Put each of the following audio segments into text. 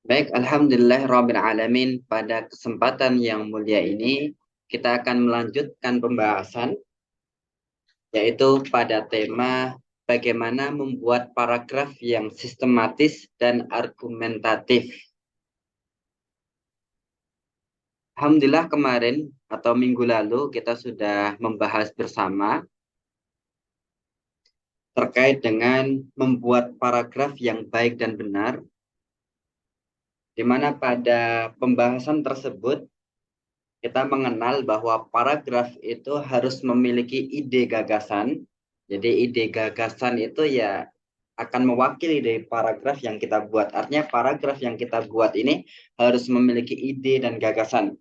Baik, Alhamdulillah Rabbil Alamin. Pada kesempatan yang mulia ini, kita akan melanjutkan pembahasan, yaitu pada tema bagaimana membuat paragraf yang sistematis dan argumentatif. Alhamdulillah kemarin atau minggu lalu kita sudah membahas bersama terkait dengan membuat paragraf yang baik dan benar, di mana pada pembahasan tersebut kita mengenal bahwa paragraf itu harus memiliki ide gagasan. Jadi ide gagasan itu ya akan mewakili dari paragraf yang kita buat. Artinya paragraf yang kita buat ini harus memiliki ide dan gagasan.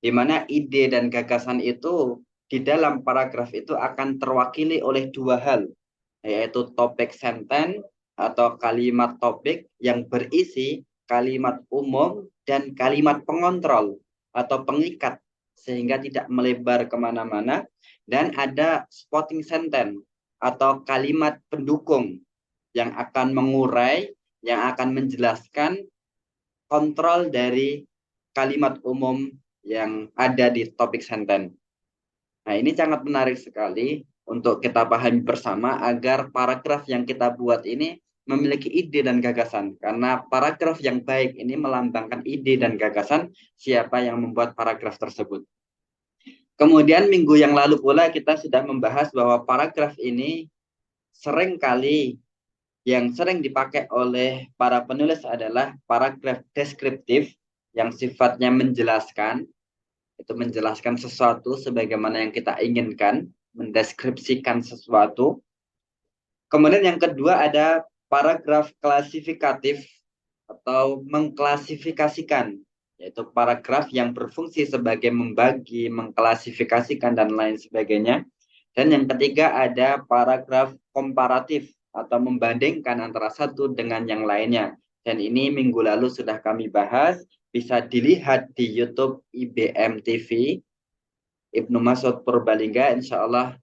Di mana ide dan gagasan itu di dalam paragraf itu akan terwakili oleh dua hal, yaitu topik sentence atau kalimat topik yang berisi kalimat umum dan kalimat pengontrol atau pengikat sehingga tidak melebar kemana-mana, dan ada spotting sentence atau kalimat pendukung yang akan mengurai, yang akan menjelaskan kontrol dari kalimat umum yang ada di topik sentence. Nah, ini sangat menarik sekali untuk kita pahami bersama agar paragraf yang kita buat ini memiliki ide dan gagasan. Karena paragraf yang baik ini melambangkan ide dan gagasan siapa yang membuat paragraf tersebut. Kemudian minggu yang lalu pula kita sudah membahas bahwa paragraf ini seringkali yang sering dipakai oleh para penulis adalah paragraf deskriptif yang sifatnya menjelaskan, itu menjelaskan sesuatu sebagaimana yang kita inginkan, mendeskripsikan sesuatu. Kemudian yang kedua ada paragraf klasifikatif atau mengklasifikasikan, yaitu paragraf yang berfungsi sebagai membagi, mengklasifikasikan, dan lain sebagainya. Dan yang ketiga ada paragraf komparatif atau membandingkan antara satu dengan yang lainnya. Dan ini minggu lalu sudah kami bahas, bisa dilihat di YouTube IBM TV, Ibnu Mas'ud Purbalingga, insya Allah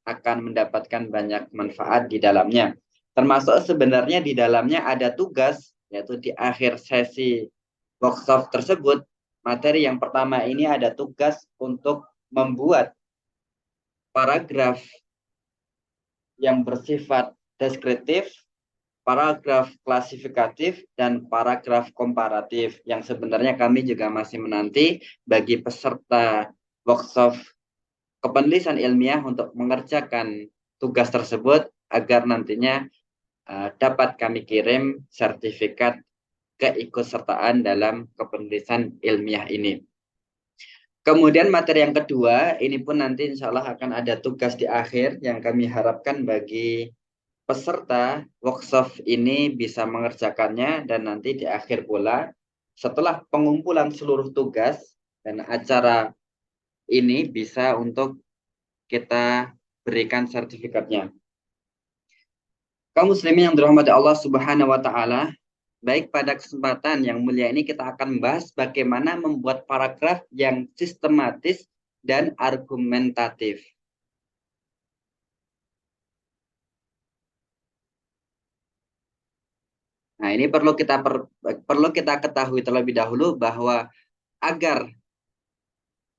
akan mendapatkan banyak manfaat di dalamnya. Termasuk sebenarnya di dalamnya ada tugas, yaitu di akhir sesi workshop tersebut, materi yang pertama ini ada tugas untuk membuat paragraf yang bersifat deskriptif, paragraf klasifikatif, dan paragraf komparatif, yang sebenarnya kami juga masih menanti bagi peserta workshop kepenulisan ilmiah untuk mengerjakan tugas tersebut agar nantinya dapat kami kirim sertifikat keikutsertaan dalam kepenulisan ilmiah ini. Kemudian materi yang kedua, ini pun nanti insya Allah akan ada tugas di akhir yang kami harapkan bagi peserta workshop ini bisa mengerjakannya, dan nanti di akhir pula setelah pengumpulan seluruh tugas dan acara ini bisa untuk kita berikan sertifikatnya. Kaum muslimin yang dirahmati Allah Subhanahu wa taala, baik pada kesempatan yang mulia ini kita akan membahas bagaimana membuat paragraf yang sistematis dan argumentatif. Nah, ini perlu kita ketahui terlebih dahulu bahwa agar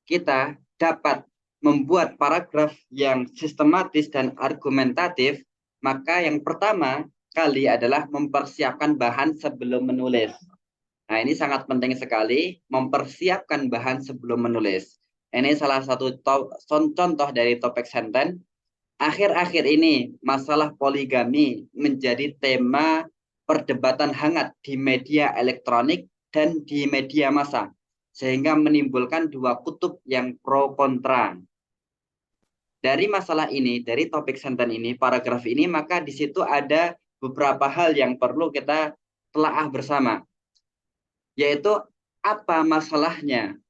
kita dapat membuat paragraf yang sistematis dan argumentatif, maka yang pertama kali adalah mempersiapkan bahan sebelum menulis. Nah, ini sangat penting sekali, mempersiapkan bahan sebelum menulis. Ini salah satu contoh dari topik sentence. Akhir-akhir ini, masalah poligami menjadi tema perdebatan hangat di media elektronik dan di media massa, sehingga menimbulkan dua kutub yang pro kontra. Dari masalah ini, dari topik sentence ini, paragraf ini, maka di situ ada beberapa hal yang perlu kita telaah bersama, yaitu apa masalahnya,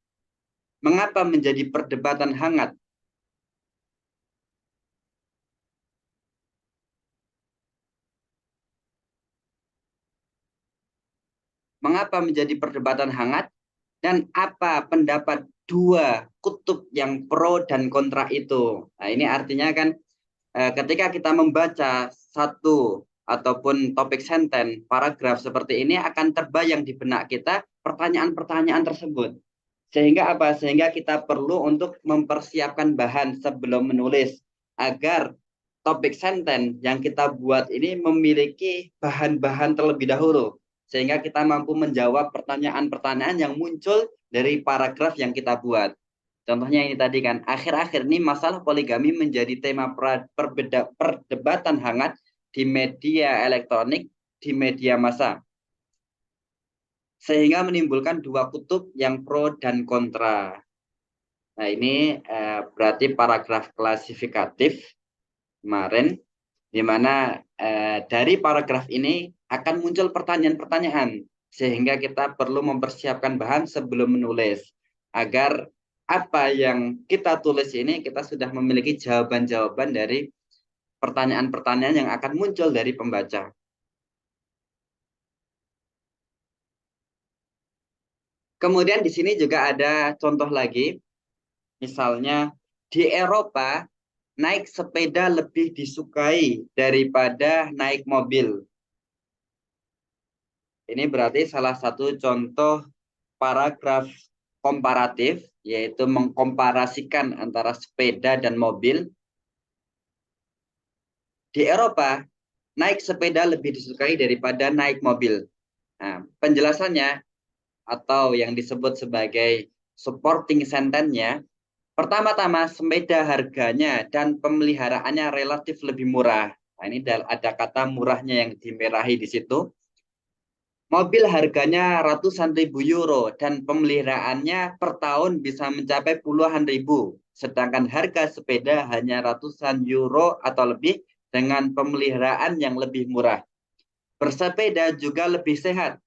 mengapa menjadi perdebatan hangat, mengapa menjadi perdebatan hangat, dan apa pendapat dua kutub yang pro dan kontra itu. Nah, ini artinya kan ketika kita membaca satu ataupun topik senten, paragraf seperti ini akan terbayang di benak kita pertanyaan-pertanyaan tersebut. Sehingga apa? Sehingga kita perlu untuk mempersiapkan bahan sebelum menulis agar topik senten yang kita buat ini memiliki bahan-bahan terlebih dahulu. Sehingga kita mampu menjawab pertanyaan-pertanyaan yang muncul dari paragraf yang kita buat. Contohnya ini tadi kan, akhir-akhir ini masalah poligami menjadi tema perdebatan hangat di media elektronik, di media massa. Sehingga menimbulkan dua kutub yang pro dan kontra. Nah ini berarti paragraf klasifikatif kemarin, di mana dari paragraf ini akan muncul pertanyaan-pertanyaan. Sehingga kita perlu mempersiapkan bahan sebelum menulis. Agar apa yang kita tulis ini kita sudah memiliki jawaban-jawaban dari pertanyaan-pertanyaan yang akan muncul dari pembaca. Kemudian di sini juga ada contoh lagi, misalnya di Eropa naik sepeda lebih disukai daripada naik mobil. Ini berarti salah satu contoh paragraf komparatif, yaitu mengkomparasikan antara sepeda dan mobil. Di Eropa, naik sepeda lebih disukai daripada naik mobil. Nah, penjelasannya atau yang disebut sebagai supporting sentence-nya, pertama-tama sepeda harganya dan pemeliharaannya relatif lebih murah. Nah, ini ada kata murahnya yang dimerahi di situ. Mobil harganya ratusan ribu euro dan pemeliharaannya per tahun bisa mencapai puluhan ribu. Sedangkan harga sepeda hanya ratusan euro atau lebih dengan pemeliharaan yang lebih murah. Bersepeda juga lebih sehat.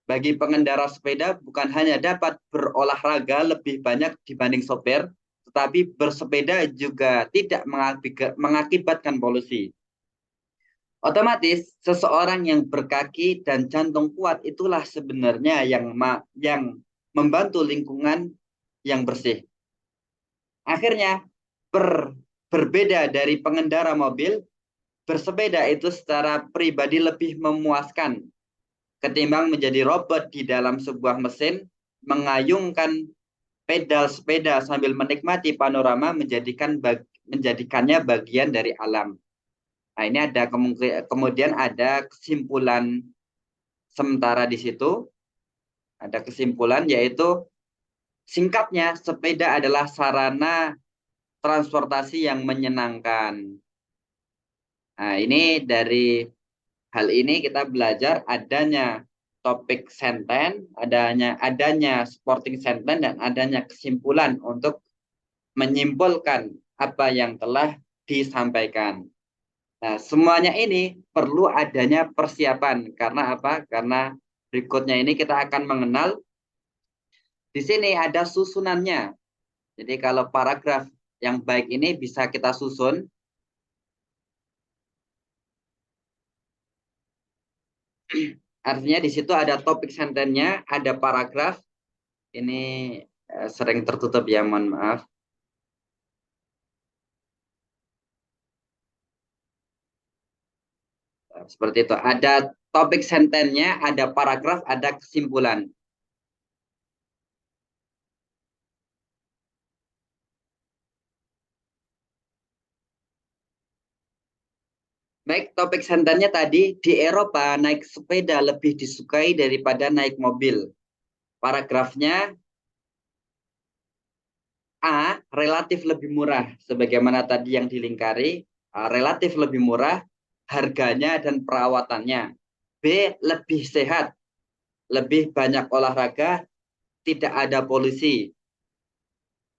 Bagi pengendara sepeda bukan hanya dapat berolahraga lebih banyak dibanding sopir, tetapi bersepeda juga tidak mengakibatkan polusi. Otomatis seseorang yang berkaki dan jantung kuat itulah sebenarnya yang membantu lingkungan yang bersih. Akhirnya berbeda dari pengendara mobil, bersepeda itu secara pribadi lebih memuaskan ketimbang menjadi robot di dalam sebuah mesin mengayungkan pedal sepeda sambil menikmati panorama menjadikannya bagian dari alam. Nah, ini ada kemudian ada kesimpulan sementara di situ. Ada kesimpulan yaitu singkatnya sepeda adalah sarana transportasi yang menyenangkan. Nah, ini dari hal ini kita belajar adanya topik sentence, adanya supporting sentence dan adanya kesimpulan untuk menyimpulkan apa yang telah disampaikan. Nah, semuanya ini perlu adanya persiapan. Karena apa? Karena berikutnya ini kita akan mengenal, di sini ada susunannya. Jadi kalau paragraf yang baik ini bisa kita susun. Artinya di situ ada topik sentence-nya, ada paragraf. Ini sering tertutup ya, mohon maaf. Seperti itu. Ada topik sentence-nya, ada paragraf, ada kesimpulan. Baik, topik sentence-nya tadi, di Eropa naik sepeda lebih disukai daripada naik mobil. Paragrafnya A, relatif lebih murah. Sebagaimana tadi yang dilingkari, relatif lebih murah harganya dan perawatannya. B, lebih sehat, lebih banyak olahraga, tidak ada polusi.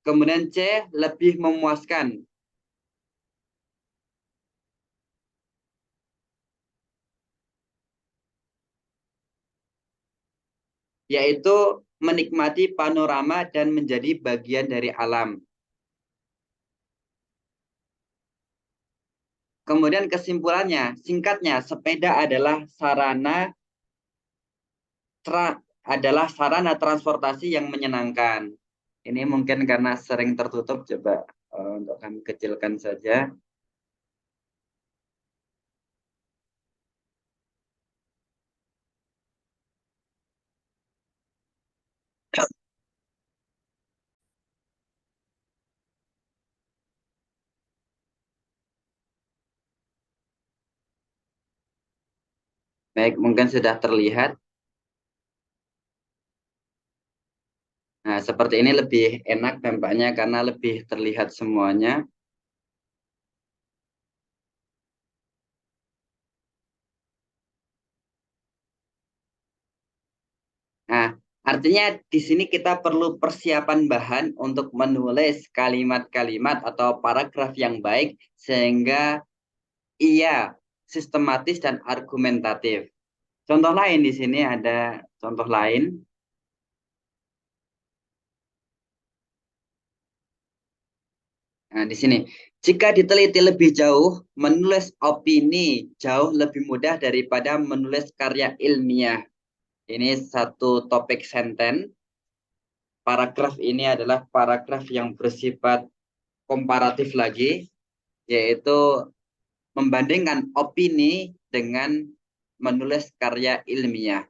Kemudian C, lebih memuaskan, yaitu menikmati panorama dan menjadi bagian dari alam. Kemudian kesimpulannya, singkatnya, sepeda adalah sarana transportasi yang menyenangkan. Ini mungkin karena sering tertutup, coba untuk kami kecilkan saja. Baik, mungkin sudah terlihat. Nah, seperti ini lebih enak dampaknya karena lebih terlihat semuanya. Nah, artinya di sini kita perlu persiapan bahan untuk menulis kalimat-kalimat atau paragraf yang baik sehingga ia sistematis dan argumentatif. Contoh lain di sini ada contoh lain. Nah, di sini, jika diteliti lebih jauh, menulis opini jauh lebih mudah daripada menulis karya ilmiah. Ini satu topik senten. Paragraf ini adalah paragraf yang bersifat komparatif lagi, yaitu membandingkan opini dengan menulis karya ilmiah.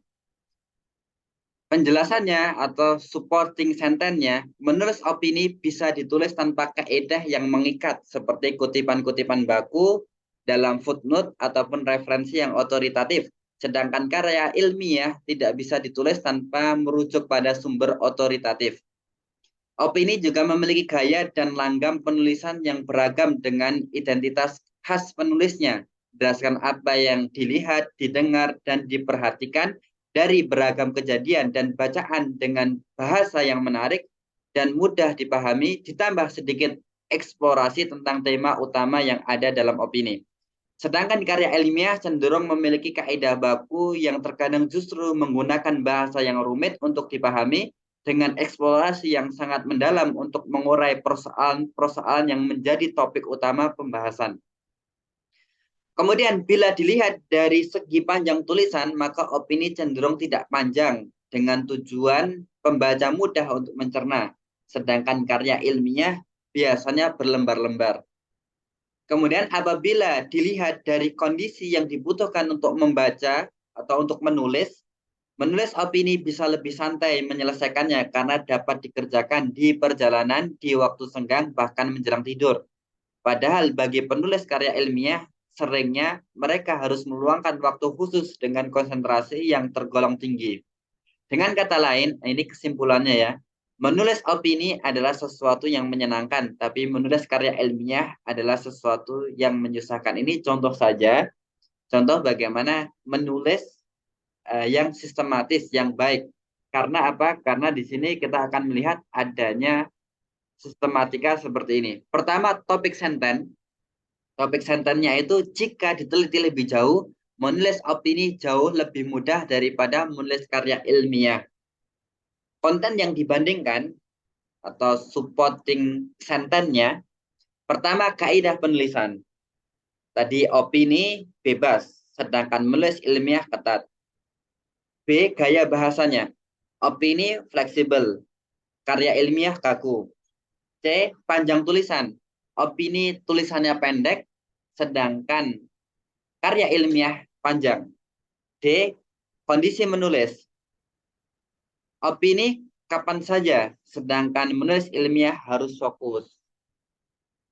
Penjelasannya atau supporting sentence-nya, menulis opini bisa ditulis tanpa kaidah yang mengikat seperti kutipan-kutipan baku dalam footnote ataupun referensi yang otoritatif. Sedangkan karya ilmiah tidak bisa ditulis tanpa merujuk pada sumber otoritatif. Opini juga memiliki gaya dan langgam penulisan yang beragam dengan identitas khas penulisnya, berdasarkan apa yang dilihat, didengar, dan diperhatikan dari beragam kejadian dan bacaan dengan bahasa yang menarik dan mudah dipahami, ditambah sedikit eksplorasi tentang tema utama yang ada dalam opini. Sedangkan karya ilmiah cenderung memiliki kaidah baku yang terkadang justru menggunakan bahasa yang rumit untuk dipahami dengan eksplorasi yang sangat mendalam untuk mengurai persoalan-persoalan yang menjadi topik utama pembahasan. Kemudian bila dilihat dari segi panjang tulisan, maka opini cenderung tidak panjang dengan tujuan pembaca mudah untuk mencerna. Sedangkan karya ilmiah biasanya berlembar-lembar. Kemudian apabila dilihat dari kondisi yang dibutuhkan untuk membaca atau untuk menulis, menulis opini bisa lebih santai menyelesaikannya karena dapat dikerjakan di perjalanan, di waktu senggang, bahkan menjelang tidur. Padahal bagi penulis karya ilmiah, seringnya mereka harus meluangkan waktu khusus dengan konsentrasi yang tergolong tinggi. Dengan kata lain, ini kesimpulannya ya, menulis opini adalah sesuatu yang menyenangkan, tapi menulis karya ilmiah adalah sesuatu yang menyusahkan. Ini contoh saja, contoh bagaimana menulis yang sistematis, yang baik. Karena apa? Karena di sini kita akan melihat adanya sistematika seperti ini. Pertama, topik senten. Topik sentennya itu jika diteliti lebih jauh, menulis opini jauh lebih mudah daripada menulis karya ilmiah. Konten yang dibandingkan atau supporting sentence-nya, pertama kaidah penulisan. Tadi opini bebas, sedangkan menulis ilmiah ketat. B. Gaya bahasanya. Opini fleksibel, karya ilmiah kaku. C. Panjang tulisan. Opini tulisannya pendek, sedangkan karya ilmiah panjang. D. Kondisi menulis. Opini kapan saja, sedangkan menulis ilmiah harus fokus.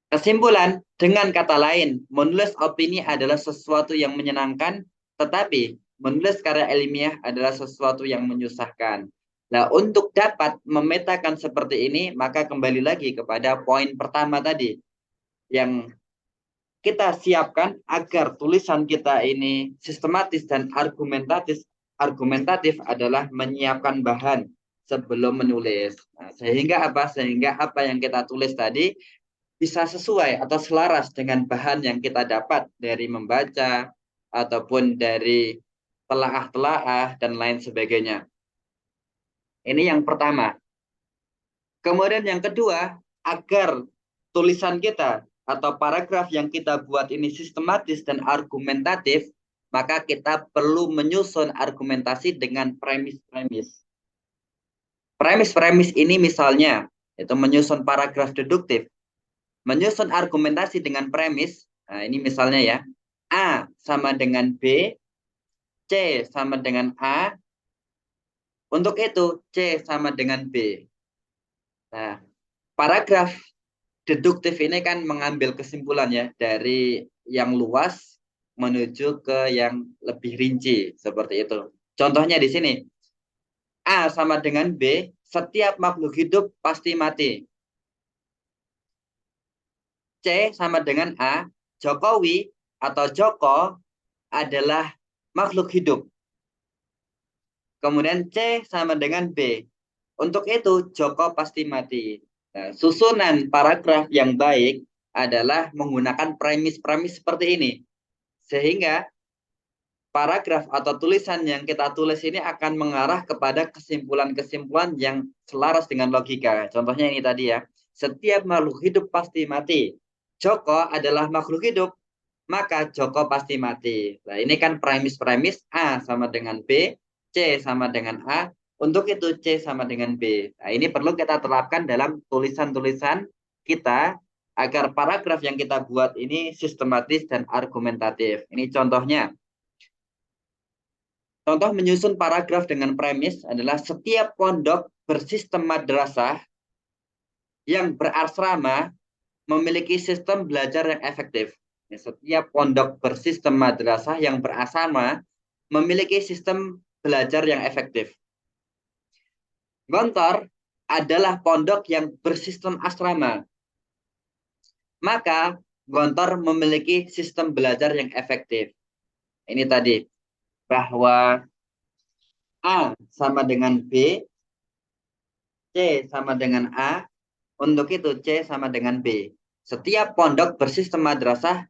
Kesimpulan, dengan kata lain, menulis opini adalah sesuatu yang menyenangkan, tetapi menulis karya ilmiah adalah sesuatu yang menyusahkan. Nah, untuk dapat memetakan seperti ini, maka kembali lagi kepada poin pertama tadi, yang kita siapkan agar tulisan kita ini sistematis dan argumentatif adalah menyiapkan bahan sebelum menulis. Nah, sehingga apa? Sehingga apa yang kita tulis tadi bisa sesuai atau selaras dengan bahan yang kita dapat dari membaca ataupun dari telaah-telaah dan lain sebagainya. Ini yang pertama. Kemudian yang kedua, agar tulisan kita atau paragraf yang kita buat ini sistematis dan argumentatif, maka kita perlu menyusun argumentasi dengan premis-premis. Premis-premis ini misalnya, itu menyusun paragraf deduktif, menyusun argumentasi dengan premis. Nah, ini misalnya ya, A sama dengan B, C sama dengan A, untuk itu C sama dengan B. Nah, paragraf deduktif ini kan mengambil kesimpulan ya dari yang luas menuju ke yang lebih rinci seperti itu. Contohnya di sini, A sama dengan B, setiap makhluk hidup pasti mati. C sama dengan A, Jokowi atau Joko adalah makhluk hidup. Kemudian C sama dengan B. Untuk itu, Joko pasti mati. Nah, susunan paragraf yang baik adalah menggunakan premis-premis seperti ini. Sehingga paragraf atau tulisan yang kita tulis ini akan mengarah kepada kesimpulan-kesimpulan yang selaras dengan logika. Contohnya ini tadi ya. Setiap makhluk hidup pasti mati. Joko adalah makhluk hidup, maka Joko pasti mati. Nah, ini kan premis-premis A sama dengan B, C sama dengan A. Untuk itu C sama dengan B. Nah, ini perlu kita terapkan dalam tulisan-tulisan kita agar paragraf yang kita buat ini sistematis dan argumentatif. Ini contohnya. Contoh menyusun paragraf dengan premis adalah setiap pondok bersistem madrasah yang berasrama memiliki sistem belajar yang efektif. Setiap pondok bersistem madrasah yang berasrama memiliki sistem belajar yang efektif. Gontor adalah pondok yang bersistem asrama. Maka Gontor memiliki sistem belajar yang efektif. Ini tadi bahwa A sama dengan B, C sama dengan A, untuk itu C sama dengan B. Setiap pondok bersistem madrasah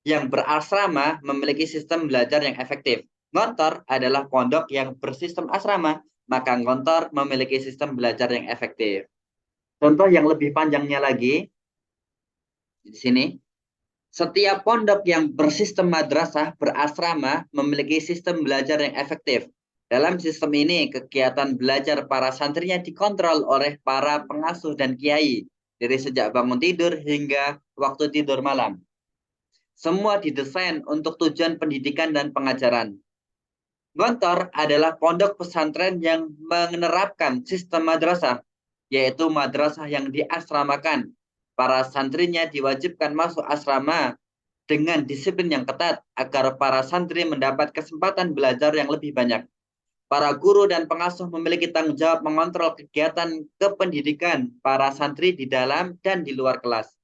yang berasrama memiliki sistem belajar yang efektif. Gontor adalah pondok yang bersistem asrama, maka Gontor memiliki sistem belajar yang efektif. Contoh yang lebih panjangnya lagi, di sini, setiap pondok yang bersistem madrasah berasrama memiliki sistem belajar yang efektif. Dalam sistem ini, kegiatan belajar para santrinya dikontrol oleh para pengasuh dan kiai, dari sejak bangun tidur hingga waktu tidur malam. Semua didesain untuk tujuan pendidikan dan pengajaran. Gontor adalah pondok pesantren yang menerapkan sistem madrasah, yaitu madrasah yang diasramakan. Para santrinya diwajibkan masuk asrama dengan disiplin yang ketat agar para santri mendapat kesempatan belajar yang lebih banyak. Para guru dan pengasuh memiliki tanggung jawab mengontrol kegiatan kependidikan para santri di dalam dan di luar kelas.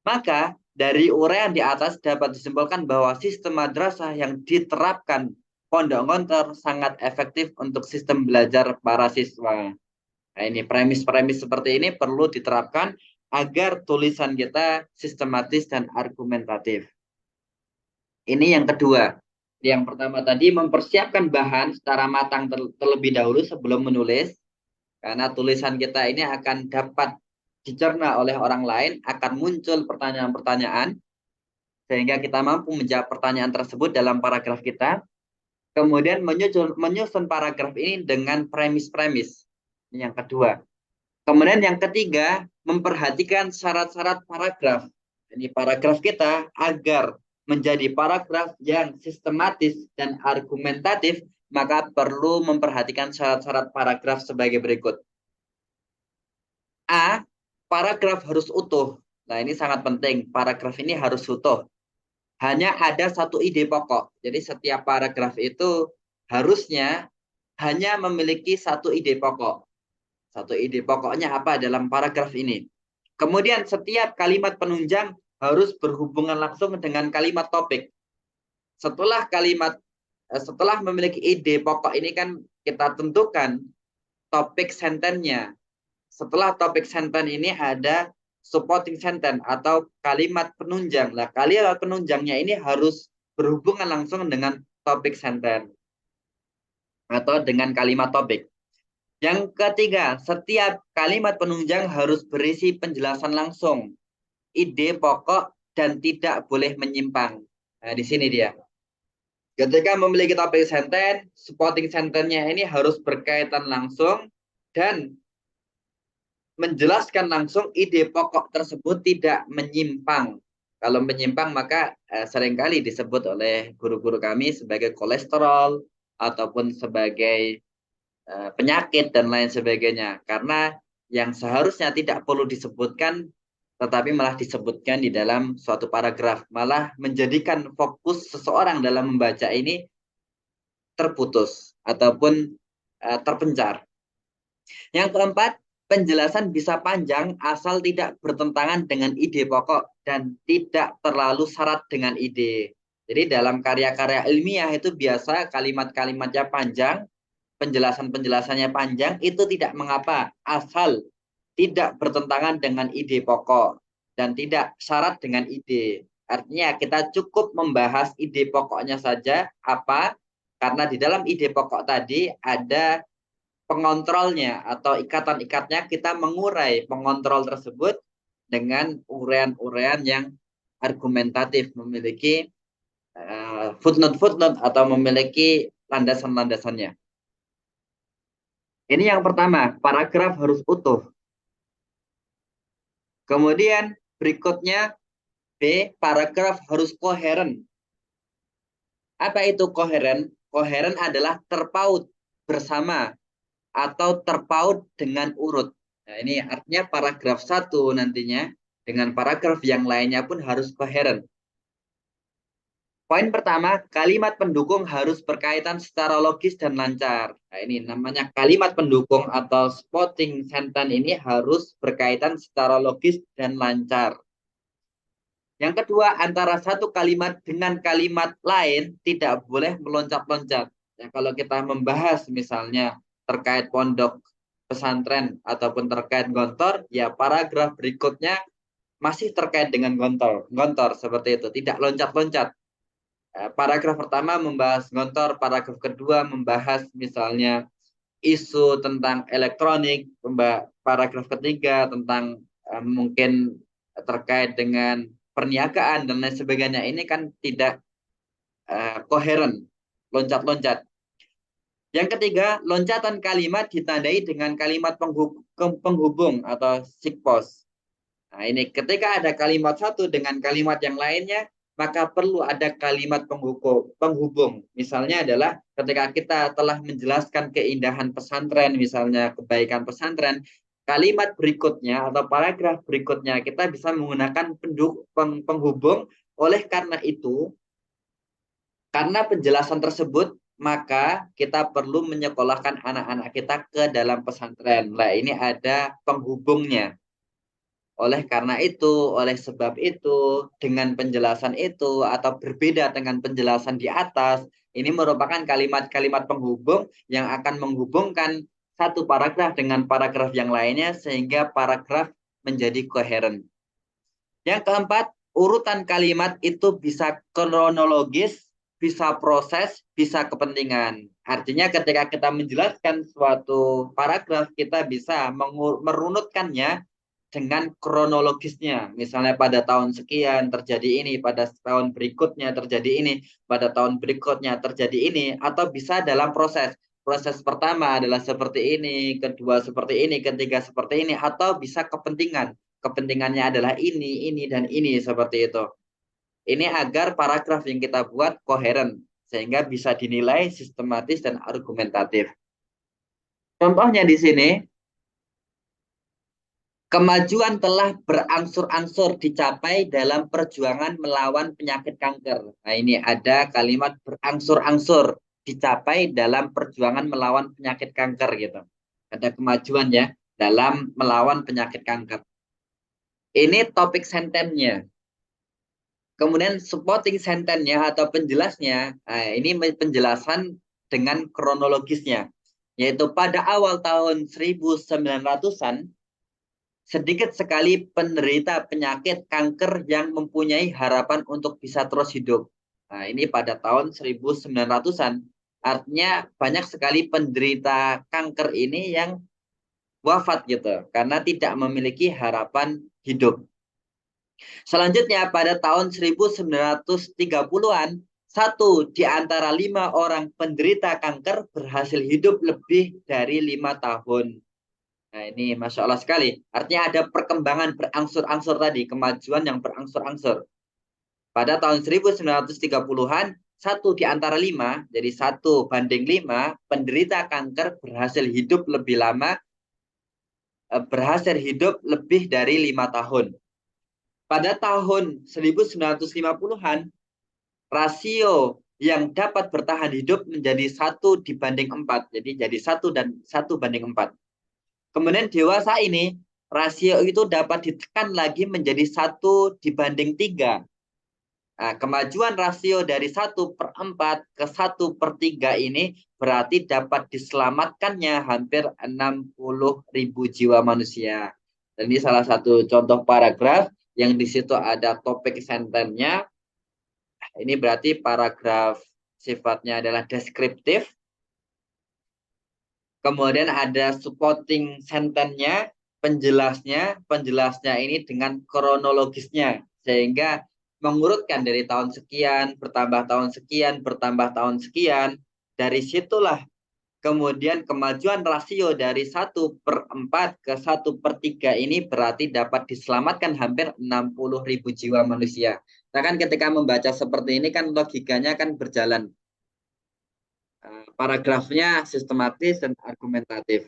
Maka dari uraian di atas dapat disimpulkan bahwa sistem madrasah yang diterapkan Pondok Gontor sangat efektif untuk sistem belajar para siswa. Nah, ini premis-premis seperti ini perlu diterapkan agar tulisan kita sistematis dan argumentatif. Ini yang kedua. Yang pertama tadi mempersiapkan bahan secara matang terlebih dahulu sebelum menulis. Karena tulisan kita ini akan dapat dicerna oleh orang lain, akan muncul pertanyaan-pertanyaan, sehingga kita mampu menjawab pertanyaan tersebut dalam paragraf kita. Kemudian menyusun paragraf ini dengan premis-premis. Ini yang kedua. Kemudian yang ketiga, memperhatikan syarat-syarat paragraf. Ini paragraf kita agar menjadi paragraf yang sistematis dan argumentatif, maka perlu memperhatikan syarat-syarat paragraf sebagai berikut. A, paragraf harus utuh. Nah, ini sangat penting. Paragraf ini harus utuh. Hanya ada satu ide pokok. Jadi setiap paragraf itu harusnya hanya memiliki satu ide pokok. Satu ide pokoknya apa dalam paragraf ini. Kemudian setiap kalimat penunjang harus berhubungan langsung dengan kalimat topik. Setelah memiliki ide pokok ini kan kita tentukan topik sentennya. Setelah topik sentence ini ada supporting sentence atau kalimat penunjang. Nah, kalimat penunjangnya ini harus berhubungan langsung dengan topik sentence atau dengan kalimat topik. Yang ketiga, setiap kalimat penunjang harus berisi penjelasan langsung, ide pokok, dan tidak boleh menyimpang. Nah, di sini dia. Ketika memiliki topik sentence, supporting sentence-nya ini harus berkaitan langsung dan menjelaskan langsung ide pokok tersebut tidak menyimpang. Kalau menyimpang maka seringkali disebut oleh guru-guru kami sebagai kolesterol ataupun sebagai penyakit dan lain sebagainya. Karena yang seharusnya tidak perlu disebutkan tetapi malah disebutkan di dalam suatu paragraf, malah menjadikan fokus seseorang dalam membaca ini terputus ataupun terpencar. Yang keempat, penjelasan bisa panjang asal tidak bertentangan dengan ide pokok dan tidak terlalu syarat dengan ide. Jadi dalam karya-karya ilmiah itu biasa kalimat-kalimatnya panjang, penjelasan-penjelasannya panjang, itu tidak mengapa asal tidak bertentangan dengan ide pokok dan tidak syarat dengan ide. Artinya kita cukup membahas ide pokoknya saja apa? Karena di dalam ide pokok tadi ada pengontrolnya atau ikatan-ikatnya, kita mengurai pengontrol tersebut dengan urean-urean yang argumentatif, memiliki footnote-footnote atau memiliki landasan-landasannya. Ini yang pertama, paragraf harus utuh. Kemudian berikutnya B, paragraf harus koheren. Apa itu koheren? Koheren adalah terpaut bersama atau terpaut dengan urut. Nah, ini artinya paragraf 1 nantinya dengan paragraf yang lainnya pun harus koheren. Poin pertama, kalimat pendukung harus berkaitan secara logis dan lancar. Nah, ini namanya kalimat pendukung atau supporting sentence ini harus berkaitan secara logis dan lancar. Yang kedua, antara satu kalimat dengan kalimat lain tidak boleh meloncat-loncat. Ya, kalau kita membahas misalnya terkait pondok pesantren ataupun terkait gontor, ya paragraf berikutnya masih terkait dengan gontor seperti itu, tidak loncat-loncat. Paragraf pertama membahas gontor, paragraf kedua membahas misalnya isu tentang elektronik, paragraf ketiga tentang mungkin terkait dengan perniagaan dan lain sebagainya. Ini kan tidak koheren, loncat-loncat. Yang ketiga, loncatan kalimat ditandai dengan kalimat penghubung atau sigpos. Nah, ini ketika ada kalimat satu dengan kalimat yang lainnya, maka perlu ada kalimat penghubung. Misalnya adalah ketika kita telah menjelaskan keindahan pesantren, misalnya kebaikan pesantren, kalimat berikutnya atau paragraf berikutnya kita bisa menggunakan penghubung. Oleh karena itu, karena penjelasan tersebut, maka kita perlu menyekolahkan anak-anak kita ke dalam pesantren. Nah, ini ada penghubungnya. Oleh karena itu, oleh sebab itu, dengan penjelasan itu atau berbeda dengan penjelasan di atas, ini merupakan kalimat-kalimat penghubung yang akan menghubungkan satu paragraf dengan paragraf yang lainnya sehingga paragraf menjadi koheren. Yang keempat, urutan kalimat itu bisa kronologis, bisa proses, bisa kepentingan. Artinya ketika kita menjelaskan suatu paragraf, kita bisa merunutkannya dengan kronologisnya. Misalnya pada tahun sekian terjadi ini, pada tahun berikutnya terjadi ini, pada tahun berikutnya terjadi ini, atau bisa dalam proses. Proses pertama adalah seperti ini, kedua seperti ini, ketiga seperti ini, atau bisa kepentingan. Kepentingannya adalah ini, dan ini, seperti itu. Ini agar paragraf yang kita buat koheren, sehingga bisa dinilai sistematis dan argumentatif. Contohnya di sini, kemajuan telah berangsur-angsur dicapai dalam perjuangan melawan penyakit kanker. Nah, ini ada kalimat berangsur-angsur dicapai dalam perjuangan melawan penyakit kanker gitu. Ada kemajuan ya dalam melawan penyakit kanker. Ini topik sentennya. Kemudian supporting sentence-nya atau penjelasnya, nah ini penjelasan dengan kronologisnya. Yaitu pada awal tahun 1900-an, sedikit sekali penderita penyakit kanker yang mempunyai harapan untuk bisa terus hidup. Nah, ini pada tahun 1900-an. Artinya banyak sekali penderita kanker ini yang wafat gitu. Karena tidak memiliki harapan hidup. Selanjutnya pada tahun 1930-an, satu di antara 5 orang penderita kanker berhasil hidup lebih dari 5 tahun. Nah, ini Masya Allah sekali. Artinya ada perkembangan berangsur-angsur tadi, kemajuan yang berangsur-angsur. Pada tahun 1930-an, satu di antara 5, jadi 1:5, penderita kanker berhasil hidup lebih lama, berhasil hidup lebih dari 5 tahun. pada tahun 1950-an, rasio yang dapat bertahan hidup menjadi 1:4. Jadi 1:4. Kemudian dewasa ini, rasio itu dapat ditekan lagi menjadi 1:3. Nah, kemajuan rasio dari 1/4 ke 1/3 ini berarti dapat diselamatkannya hampir 60.000 jiwa manusia. Dan ini salah satu contoh paragraf yang di situ ada topik sentennya. Ini berarti paragraf sifatnya adalah deskriptif. Kemudian ada supporting sentence-nya, penjelasnya ini dengan kronologisnya. Sehingga mengurutkan dari tahun sekian, bertambah tahun sekian, bertambah tahun sekian. Dari situlah kemudian kemajuan rasio dari 1/4 ke 1/3 ini berarti dapat diselamatkan hampir 60.000 jiwa manusia. Nah kan ketika membaca seperti ini kan logikanya kan berjalan. Paragrafnya sistematis dan argumentatif.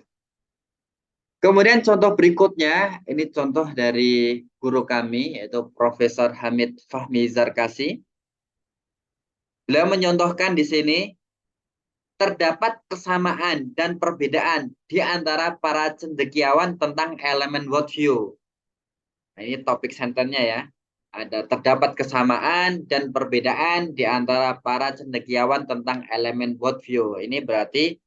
Kemudian contoh berikutnya, ini contoh dari guru kami, yaitu Profesor Hamid Fahmi Zarkasi. Beliau menyontohkan di sini, terdapat kesamaan dan perbedaan di antara para cendekiawan tentang elemen worldview. Nah, ini topik sentennya ya. Ada terdapat kesamaan dan perbedaan di antara para cendekiawan tentang elemen worldview. Ini berarti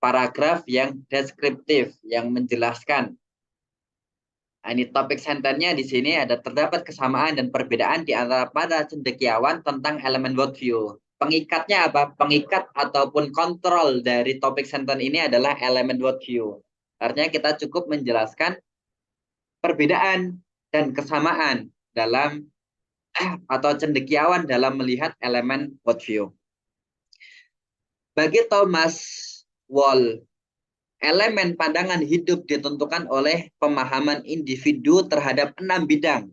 paragraf yang deskriptif, yang menjelaskan. Nah, ini topik senternya di sini ada terdapat kesamaan dan perbedaan di antara para cendekiawan tentang elemen worldview. Pengikatnya apa? Pengikat ataupun kontrol dari topik senten ini adalah elemen worldview. Artinya kita cukup menjelaskan perbedaan dan kesamaan dalam atau cendekiawan dalam melihat elemen worldview. Bagi Thomas Wall, elemen pandangan hidup ditentukan oleh pemahaman individu terhadap 6 bidang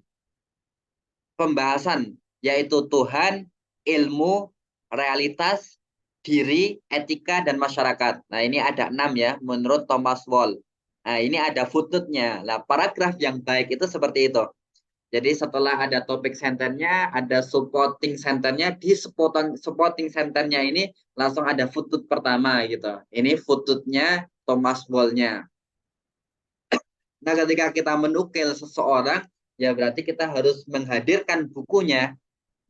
pembahasan, yaitu Tuhan, ilmu, realitas, diri, etika, dan masyarakat. Nah, ini ada 6 ya, menurut Thomas Wall. Nah, ini ada footnote-nya. Nah, paragraf yang baik itu seperti itu. Jadi setelah ada topik sentennya, ada supporting sentennya, di supporting sentennya ini langsung ada footnote pertama gitu. Ini footnote-nya Thomas Wall-nya. Nah, ketika kita menukil seseorang, ya berarti kita harus menghadirkan bukunya,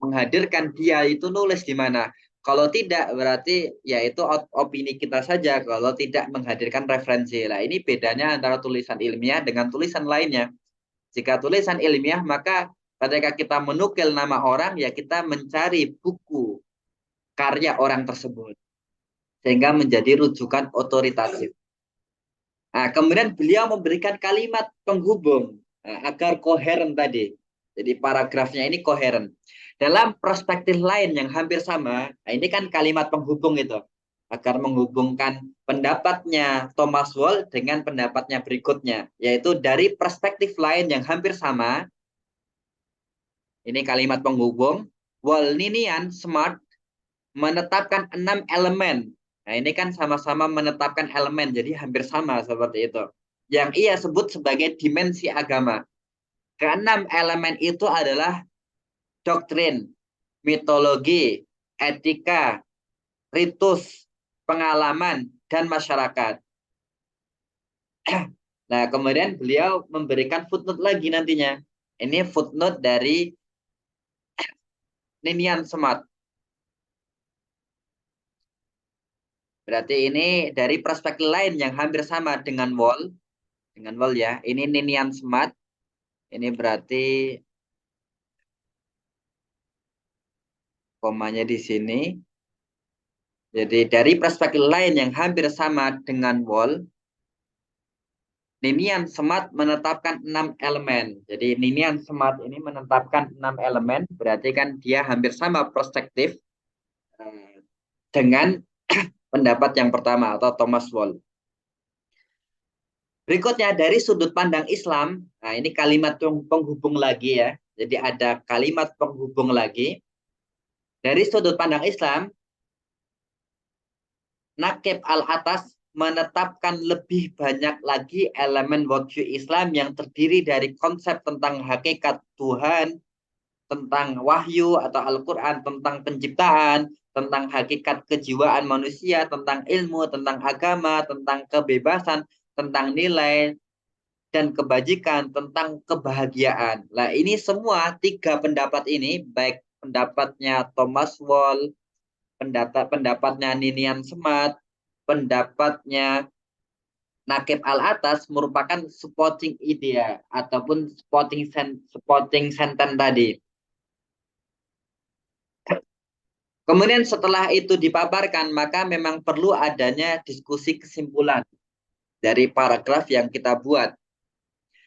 menghadirkan dia itu nulis di mana. Kalau tidak, berarti ya itu opini kita saja. Kalau tidak menghadirkan referensi. Nah, ini bedanya antara tulisan ilmiah dengan tulisan lainnya. Jika tulisan ilmiah, maka ketika kita menukil nama orang, ya kita mencari buku karya orang tersebut. Sehingga menjadi rujukan otoritatif. Nah, kemudian beliau memberikan kalimat penghubung agar koheren tadi. Jadi paragrafnya ini koheren. Dalam perspektif lain yang hampir sama, nah ini kan kalimat penghubung itu. Agar menghubungkan pendapatnya Thomas Wall dengan pendapatnya berikutnya. Yaitu dari perspektif lain yang hampir sama, ini kalimat penghubung, Wallinian Smart menetapkan 6 elemen. Nah, ini kan sama-sama menetapkan elemen, jadi hampir sama seperti itu. Yang ia sebut sebagai dimensi agama. Keenam elemen itu adalah doktrin, mitologi, etika, ritus, pengalaman, dan masyarakat. Nah, kemudian beliau memberikan footnote lagi nantinya. Ini footnote dari Ninian Smart. Berarti ini dari perspektif lain yang hampir sama dengan Wall. Dengan Wall ya. Ini Ninian Smart. Ini berarti komanya di sini. Jadi dari perspektif lain yang hampir sama dengan Wall, Ninian Smart menetapkan 6 elemen. Jadi Ninian Smart ini menetapkan 6 elemen. Berarti kan dia hampir sama perspektif dengan pendapat yang pertama atau Thomas Wall. Berikutnya dari sudut pandang Islam, nah ini kalimat penghubung lagi ya. Jadi ada kalimat penghubung lagi. Dari sudut pandang Islam, Naqib al-Atas menetapkan lebih banyak lagi elemen worldview Islam yang terdiri dari konsep tentang hakikat Tuhan, tentang wahyu atau Al-Quran, tentang penciptaan, tentang hakikat kejiwaan manusia, tentang ilmu, tentang agama, tentang kebebasan, tentang nilai, dan kebajikan, tentang kebahagiaan. Nah, ini semua tiga pendapat ini, baik pendapatnya Thomas Wall, pendapatnya Ninian Smart, pendapatnya Nakib Al-Atas merupakan supporting idea ataupun supporting sentence tadi. Kemudian setelah itu dipaparkan, maka memang perlu adanya diskusi kesimpulan dari paragraf yang kita buat.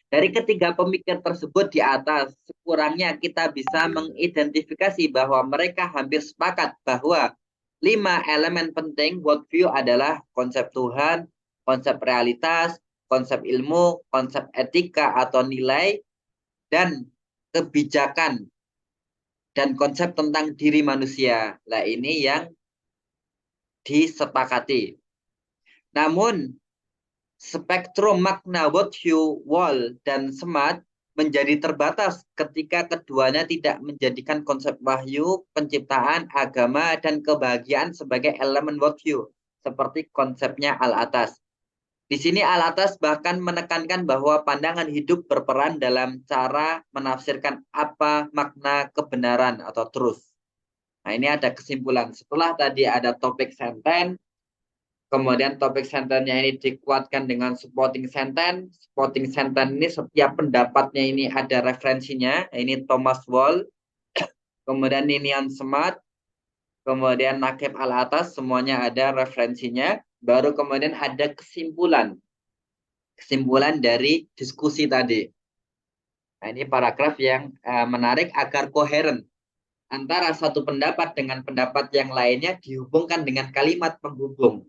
Dari ketiga pemikir tersebut di atas, sekurangnya kita bisa mengidentifikasi bahwa mereka hampir sepakat bahwa 5 elemen penting worldview adalah konsep Tuhan, konsep realitas, konsep ilmu, konsep etika atau nilai, dan kebijakan, dan konsep tentang diri manusia. Nah, ini yang disepakati. Namun, spektrum makna worldview Wall dan Smart menjadi terbatas ketika keduanya tidak menjadikan konsep wahyu, penciptaan, agama, dan kebahagiaan sebagai elemen worldview, seperti konsepnya Al-Atas. Di sini Al-Atas bahkan menekankan bahwa pandangan hidup berperan dalam cara menafsirkan apa makna kebenaran atau truth. Nah, ini ada kesimpulan. Setelah tadi ada topik sentence, kemudian topik sentence-nya ini dikuatkan dengan supporting sentence. Supporting sentence ini setiap pendapatnya ini ada referensinya. Ini Thomas Wall, kemudian Ninian Smart, kemudian Nakib Al-Atas, semuanya ada referensinya. Baru kemudian ada kesimpulan. Kesimpulan dari diskusi tadi. Nah, ini paragraf yang menarik agar koheren antara satu pendapat dengan pendapat yang lainnya dihubungkan dengan kalimat penghubung.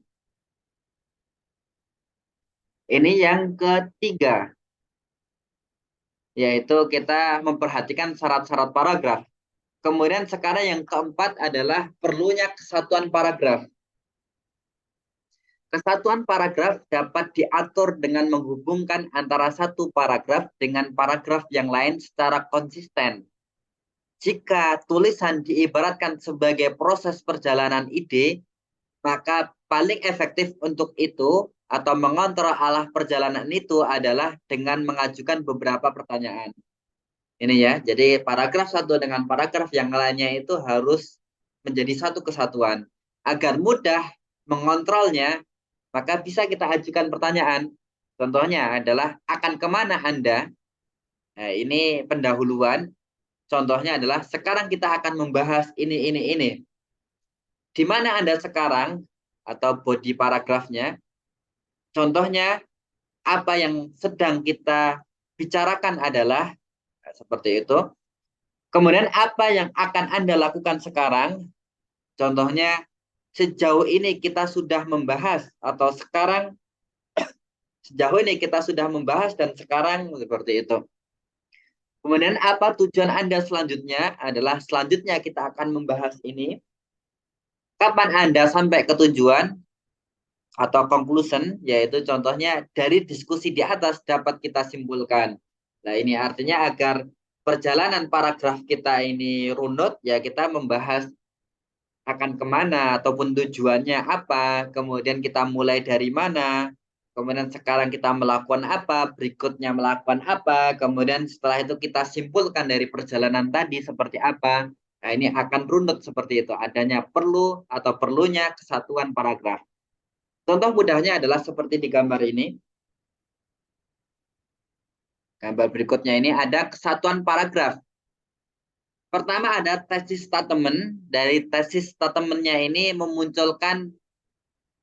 Ini yang ketiga, yaitu kita memperhatikan syarat-syarat paragraf. Kemudian sekarang yang keempat adalah perlunya kesatuan paragraf. Kesatuan paragraf dapat diatur dengan menghubungkan antara satu paragraf dengan paragraf yang lain secara konsisten. Jika tulisan diibaratkan sebagai proses perjalanan ide, maka paling efektif untuk itu atau mengontrol arah perjalanan itu adalah dengan mengajukan beberapa pertanyaan. Ini ya, jadi paragraf satu dengan paragraf yang lainnya itu harus menjadi satu kesatuan. Agar mudah mengontrolnya, maka bisa kita ajukan pertanyaan. Contohnya adalah, akan kemana Anda? Nah, ini pendahuluan. Contohnya adalah, sekarang kita akan membahas ini. Di mana Anda sekarang? Atau body paragrafnya. Contohnya, apa yang sedang kita bicarakan adalah, seperti itu. Kemudian apa yang akan Anda lakukan sekarang? Contohnya, sejauh ini kita sudah membahas, atau sekarang, sejauh ini kita sudah membahas dan sekarang, seperti itu. Kemudian apa tujuan Anda selanjutnya? Adalah selanjutnya kita akan membahas ini. Kapan Anda sampai ke tujuan? Atau conclusion, yaitu contohnya dari diskusi di atas dapat kita simpulkan. Nah, ini artinya agar perjalanan paragraf kita ini runut, ya kita membahas akan kemana ataupun tujuannya apa, kemudian kita mulai dari mana, kemudian sekarang kita melakukan apa, berikutnya melakukan apa, kemudian setelah itu kita simpulkan dari perjalanan tadi seperti apa. Nah, ini akan runut seperti itu, adanya perlu atau perlunya kesatuan paragraf. Contoh mudahnya adalah seperti di gambar ini. Gambar berikutnya ini ada kesatuan paragraf. Pertama ada tesis statement. Dari tesis statementnya ini memunculkan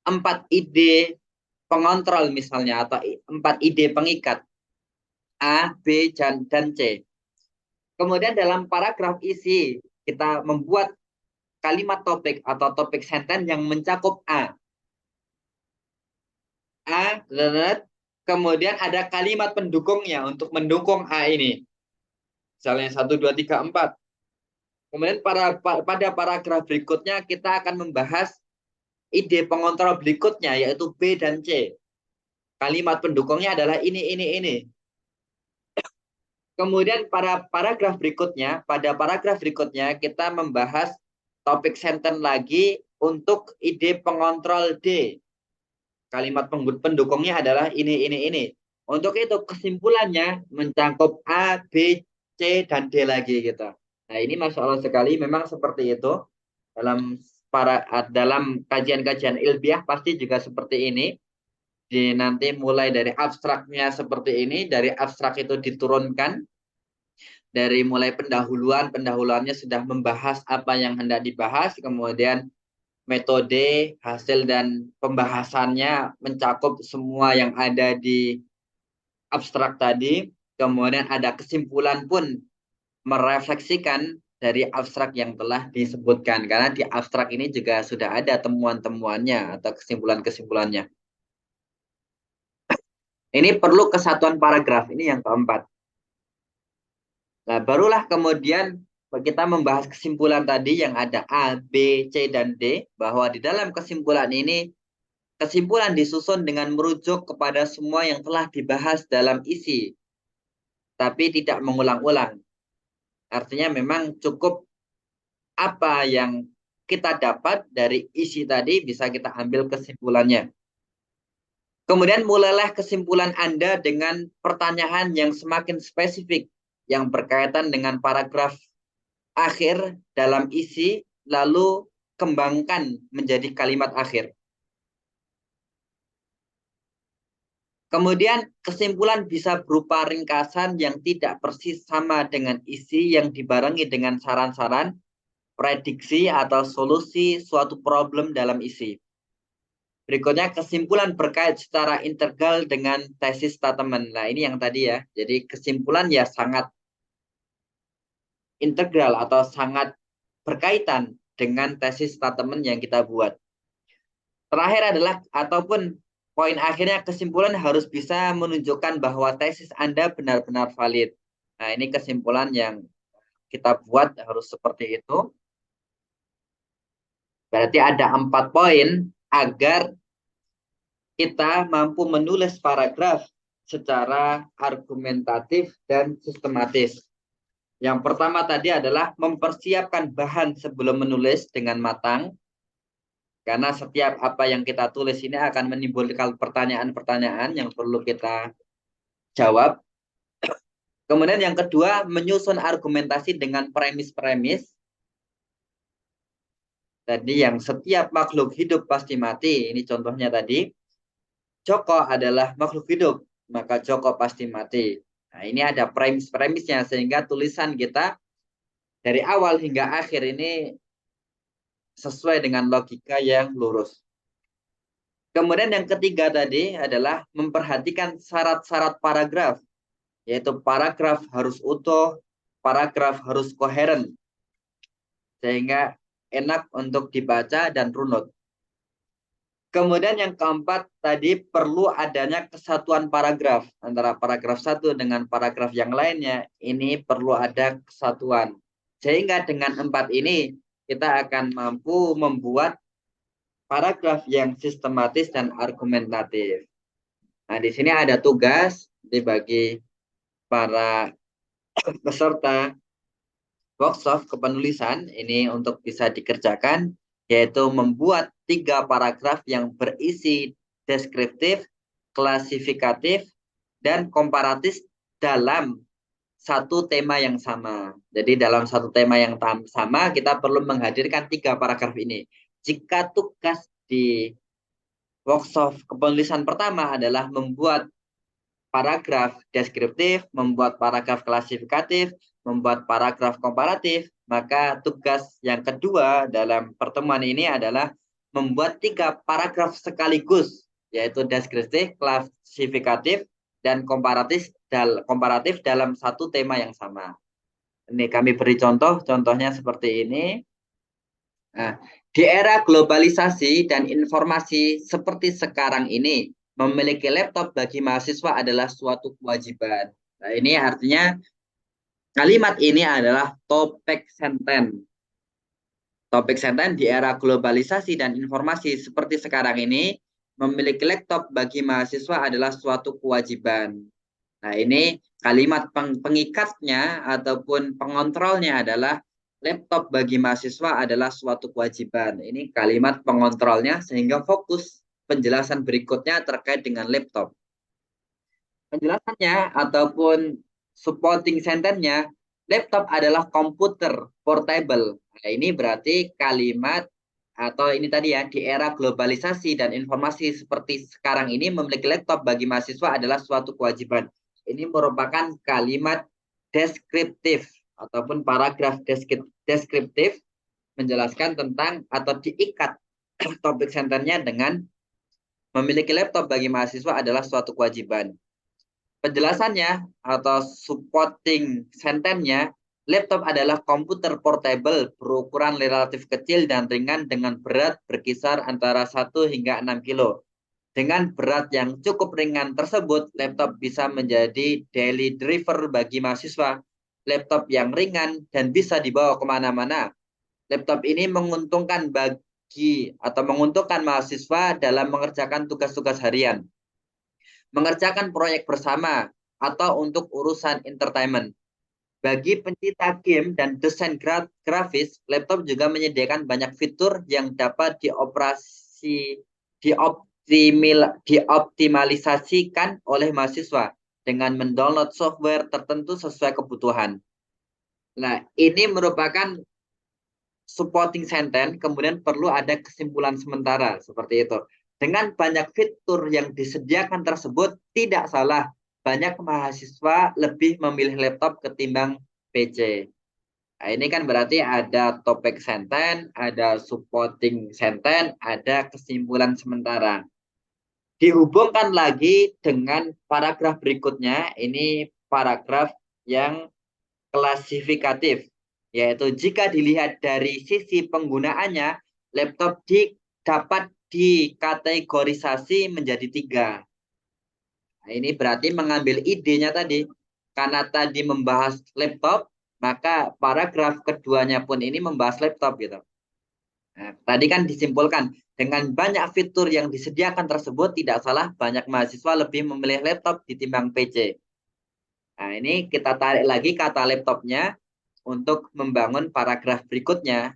4 ide pengontrol misalnya, atau 4 ide pengikat. A, B, dan C. Kemudian dalam paragraf isi, kita membuat kalimat topik atau topik sentence yang mencakup A. Kemudian ada kalimat pendukungnya untuk mendukung A ini. Misalnya 1, 2, 3, 4. Kemudian pada paragraf berikutnya kita akan membahas ide pengontrol berikutnya yaitu B dan C. Kalimat pendukungnya adalah ini. Kemudian pada paragraf berikutnya kita membahas topik sentence lagi untuk ide pengontrol D. Kalimat pendukungnya adalah ini. Untuk itu kesimpulannya mencakup A, B, C, dan D lagi gitu. Nah ini masalah sekali, memang seperti itu dalam dalam kajian-kajian ilmiah pasti juga seperti ini. Nanti mulai dari abstraknya seperti ini, dari abstrak itu diturunkan, dari mulai pendahuluannya sudah membahas apa yang hendak dibahas, kemudian metode, hasil, dan pembahasannya mencakup semua yang ada di abstrak tadi. Kemudian ada kesimpulan pun merefleksikan dari abstrak yang telah disebutkan. Karena di abstrak ini juga sudah ada temuan-temuannya atau kesimpulan-kesimpulannya. Ini perlu kesatuan paragraf. Ini yang keempat. Nah, barulah kemudian kita membahas kesimpulan tadi yang ada A, B, C, dan D. Bahwa di dalam kesimpulan ini, kesimpulan disusun dengan merujuk kepada semua yang telah dibahas dalam isi, tapi tidak mengulang-ulang. Artinya memang cukup apa yang kita dapat dari isi tadi bisa kita ambil kesimpulannya. Kemudian mulailah kesimpulan Anda dengan pertanyaan yang semakin spesifik yang berkaitan dengan paragraf akhir dalam isi, lalu kembangkan menjadi kalimat akhir. Kemudian kesimpulan bisa berupa ringkasan yang tidak persis sama dengan isi yang dibarengi dengan saran-saran, prediksi, atau solusi suatu problem dalam isi. Berikutnya kesimpulan berkait secara integral dengan tesis statement. Nah ini yang tadi ya, jadi kesimpulan ya sangat integral atau sangat berkaitan dengan tesis statement yang kita buat. Terakhir adalah, ataupun poin akhirnya, kesimpulan harus bisa menunjukkan bahwa tesis Anda benar-benar valid. Nah ini kesimpulan yang kita buat harus seperti itu. Berarti ada 4 poin agar kita mampu menulis paragraf secara argumentatif dan sistematis. Yang pertama tadi adalah mempersiapkan bahan sebelum menulis dengan matang, karena setiap apa yang kita tulis ini akan menimbulkan pertanyaan-pertanyaan yang perlu kita jawab. Kemudian yang kedua, menyusun argumentasi dengan premis-premis. Tadi yang setiap makhluk hidup pasti mati, ini contohnya tadi. Joko adalah makhluk hidup, maka Joko pasti mati. Nah, ini ada premis-premisnya, sehingga tulisan kita dari awal hingga akhir ini sesuai dengan logika yang lurus. Kemudian yang ketiga tadi adalah memperhatikan syarat-syarat paragraf, yaitu paragraf harus utuh, paragraf harus koheren, sehingga enak untuk dibaca dan runut. Kemudian yang keempat tadi perlu adanya kesatuan paragraf antara paragraf satu dengan paragraf yang lainnya. Ini perlu ada kesatuan. Sehingga dengan 4 ini kita akan mampu membuat paragraf yang sistematis dan argumentatif. Nah, di sini ada tugas dibagi para peserta workshop kepenulisan ini untuk bisa dikerjakan, yaitu membuat 3 paragraf yang berisi deskriptif, klasifikatif, dan komparatif dalam satu tema yang sama. Jadi dalam satu tema yang sama kita perlu menghadirkan 3 paragraf ini. Jika tugas di workshop kepenulisan pertama adalah membuat paragraf deskriptif, membuat paragraf klasifikatif, membuat paragraf komparatif, maka tugas yang kedua dalam pertemuan ini adalah membuat 3 paragraf sekaligus, yaitu deskriptif, klasifikatif, dan komparatif dalam satu tema yang sama. Ini kami beri contohnya seperti ini. Nah, di era globalisasi dan informasi seperti sekarang ini, memiliki laptop bagi mahasiswa adalah suatu kewajiban. Nah, ini artinya kalimat ini adalah topik sentence. Topik senten di era globalisasi dan informasi seperti sekarang ini, memiliki laptop bagi mahasiswa adalah suatu kewajiban. Nah, ini kalimat pengikatnya ataupun pengontrolnya adalah laptop bagi mahasiswa adalah suatu kewajiban. Ini kalimat pengontrolnya sehingga fokus penjelasan berikutnya terkait dengan laptop. Penjelasannya ataupun supporting sentence-nya, laptop adalah komputer portable. Nah, ini berarti kalimat atau ini tadi ya, di era globalisasi dan informasi seperti sekarang ini memiliki laptop bagi mahasiswa adalah suatu kewajiban. Ini merupakan kalimat deskriptif ataupun paragraf deskriptif menjelaskan tentang atau diikat topik sentence-nya dengan memiliki laptop bagi mahasiswa adalah suatu kewajiban. Penjelasannya atau supporting sentence-nya, laptop adalah komputer portable berukuran relatif kecil dan ringan dengan berat berkisar antara 1 hingga 6 kilo. Dengan berat yang cukup ringan tersebut, laptop bisa menjadi daily driver bagi mahasiswa. Laptop yang ringan dan bisa dibawa kemana-mana. Laptop ini menguntungkan mahasiswa dalam mengerjakan tugas-tugas harian, mengerjakan proyek bersama, atau untuk urusan entertainment. Bagi pencinta game dan desain grafis, laptop juga menyediakan banyak fitur yang dapat dioptimalisasikan oleh mahasiswa dengan mendownload software tertentu sesuai kebutuhan. Nah, ini merupakan supporting sentence, kemudian perlu ada kesimpulan sementara seperti itu. Dengan banyak fitur yang disediakan tersebut, tidak salah banyak mahasiswa lebih memilih laptop ketimbang PC. Nah, ini kan berarti ada topik sentence, ada supporting sentence, ada kesimpulan sementara. Dihubungkan lagi dengan paragraf berikutnya, ini paragraf yang klasifikatif, yaitu jika dilihat dari sisi penggunaannya, laptop dapat dikategorisasi menjadi 3. Nah, ini berarti mengambil idenya tadi. Karena tadi membahas laptop, maka paragraf keduanya pun ini membahas laptop gitu. Nah, tadi kan disimpulkan, dengan banyak fitur yang disediakan tersebut, tidak salah banyak mahasiswa lebih memilih laptop ditimbang PC. Nah, ini kita tarik lagi kata laptopnya untuk membangun paragraf berikutnya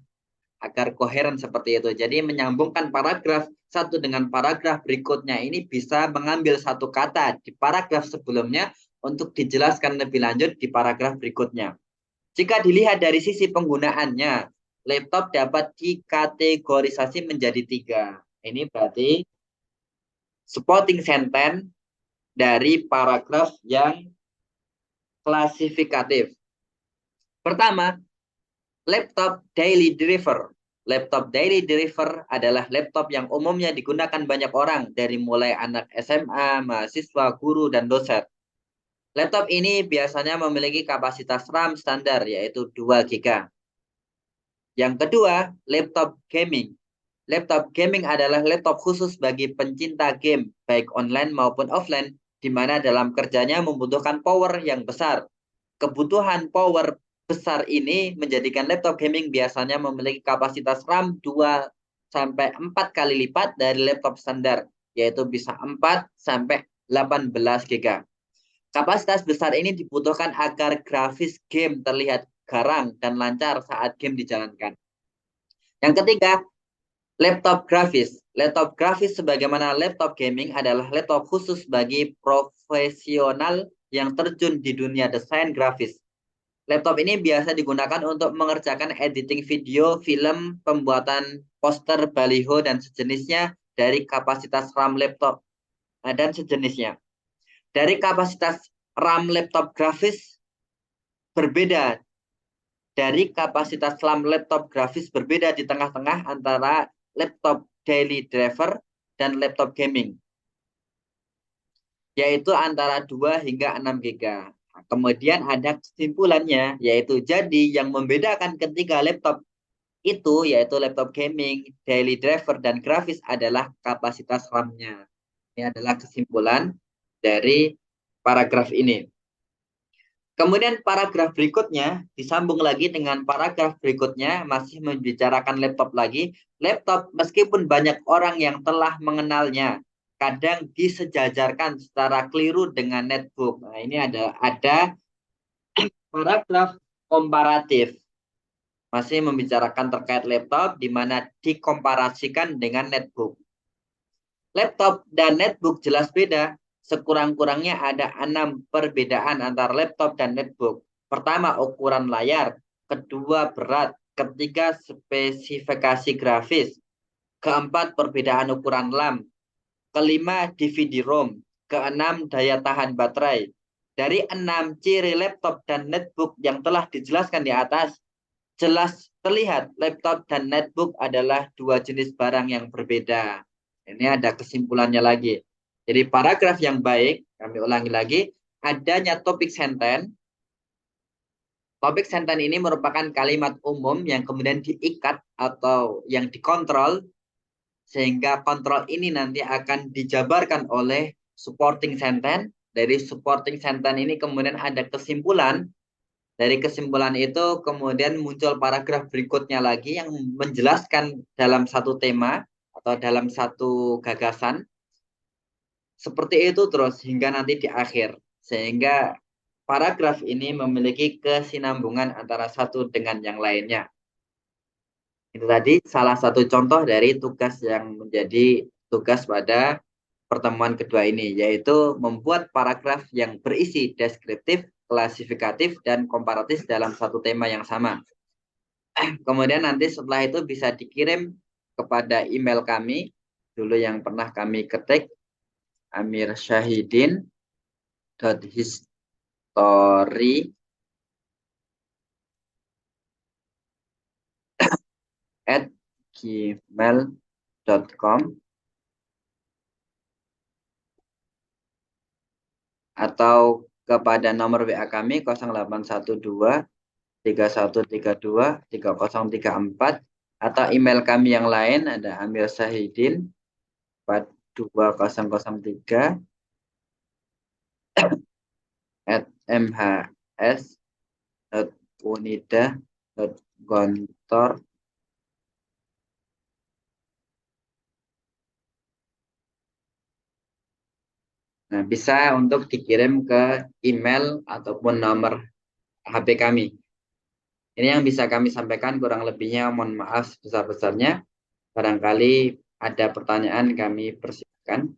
agar koheren seperti itu. Jadi menyambungkan paragraf satu dengan paragraf berikutnya ini bisa mengambil satu kata di paragraf sebelumnya untuk dijelaskan lebih lanjut di paragraf berikutnya. Jika dilihat dari sisi penggunaannya, laptop dapat dikategorisasi menjadi 3. Ini berarti supporting sentence dari paragraf yang klasifikatif. Pertama, laptop daily driver. Laptop daily driver adalah laptop yang umumnya digunakan banyak orang dari mulai anak SMA, mahasiswa, guru, dan dosen. Laptop ini biasanya memiliki kapasitas RAM standar yaitu 2 GB. Yang kedua, laptop gaming. Laptop gaming adalah laptop khusus bagi pencinta game, baik online maupun offline, di mana dalam kerjanya membutuhkan power yang besar. Kebutuhan power besar ini menjadikan laptop gaming biasanya memiliki kapasitas RAM 2 sampai 4 kali lipat dari laptop standar, yaitu bisa 4 sampai 18 GB. Kapasitas besar ini dibutuhkan agar grafis game terlihat garang dan lancar saat game dijalankan. Yang ketiga, laptop grafis. Laptop grafis sebagaimana laptop gaming adalah laptop khusus bagi profesional yang terjun di dunia desain grafis. Laptop ini biasa digunakan untuk mengerjakan editing video, film, pembuatan poster, baliho, dan sejenisnya dari kapasitas RAM laptop dan sejenisnya. Dari kapasitas RAM laptop grafis berbeda. Dari kapasitas RAM laptop grafis berbeda di tengah-tengah antara laptop daily driver dan laptop gaming, yaitu antara 2 hingga 6 GB. Kemudian ada kesimpulannya, yaitu jadi yang membedakan ketiga laptop itu, yaitu laptop gaming, daily driver, dan grafis adalah kapasitas RAM-nya. Ini adalah kesimpulan dari paragraf ini. Kemudian paragraf berikutnya disambung lagi dengan paragraf berikutnya, masih membicarakan laptop lagi. Laptop meskipun banyak orang yang telah mengenalnya, kadang disejajarkan secara keliru dengan netbook. Nah, ini ada paragraf komparatif. Masih membicarakan terkait laptop di mana dikomparasikan dengan netbook. Laptop dan netbook jelas beda. Sekurang-kurangnya ada 6 perbedaan antara laptop dan netbook. Pertama, ukuran layar. Kedua, berat. Ketiga, spesifikasi grafis. Keempat, perbedaan ukuran RAM. Kelima, DVD-ROM. Keenam, daya tahan baterai. Dari 6 ciri laptop dan netbook yang telah dijelaskan di atas, jelas terlihat laptop dan netbook adalah dua jenis barang yang berbeda. Ini ada kesimpulannya lagi. Jadi paragraf yang baik, kami ulangi lagi, adanya topik sentence. Topik sentence ini merupakan kalimat umum yang kemudian diikat atau yang dikontrol, sehingga kontrol ini nanti akan dijabarkan oleh supporting sentence. Dari supporting sentence ini kemudian ada kesimpulan. Dari kesimpulan itu kemudian muncul paragraf berikutnya lagi yang menjelaskan dalam satu tema atau dalam satu gagasan. Seperti itu terus hingga nanti di akhir. Sehingga paragraf ini memiliki kesinambungan antara satu dengan yang lainnya. Itu tadi salah satu contoh dari tugas yang menjadi tugas pada pertemuan kedua ini, yaitu membuat paragraf yang berisi deskriptif, klasifikatif, dan komparatif dalam satu tema yang sama. Kemudian nanti setelah itu bisa dikirim kepada email kami, dulu yang pernah kami ketik, amirsyahidin.history@gmail.com, atau kepada nomor WA kami 0812 3132 3034, atau email kami yang lain ada amirsyahidin 42003 @mhs.unida.gontor. Nah, bisa untuk dikirim ke email ataupun nomor HP kami. Ini yang bisa kami sampaikan, kurang lebihnya mohon maaf sebesar-besarnya. Barangkali ada pertanyaan kami persilakan.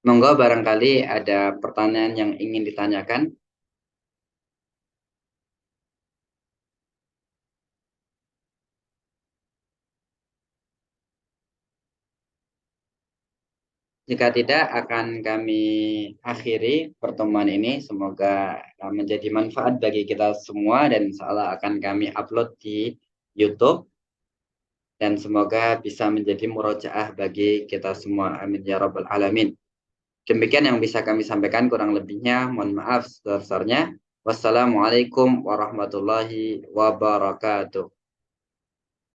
Monggo barangkali ada pertanyaan yang ingin ditanyakan. Jika tidak, akan kami akhiri pertemuan ini. Semoga menjadi manfaat bagi kita semua dan insya Allah akan kami upload di YouTube. Dan semoga bisa menjadi murojaah bagi kita semua. Amin ya rabbal alamin. Demikian yang bisa kami sampaikan, kurang lebihnya mohon maaf sebesar-besarnya. Wassalamualaikum warahmatullahi wabarakatuh.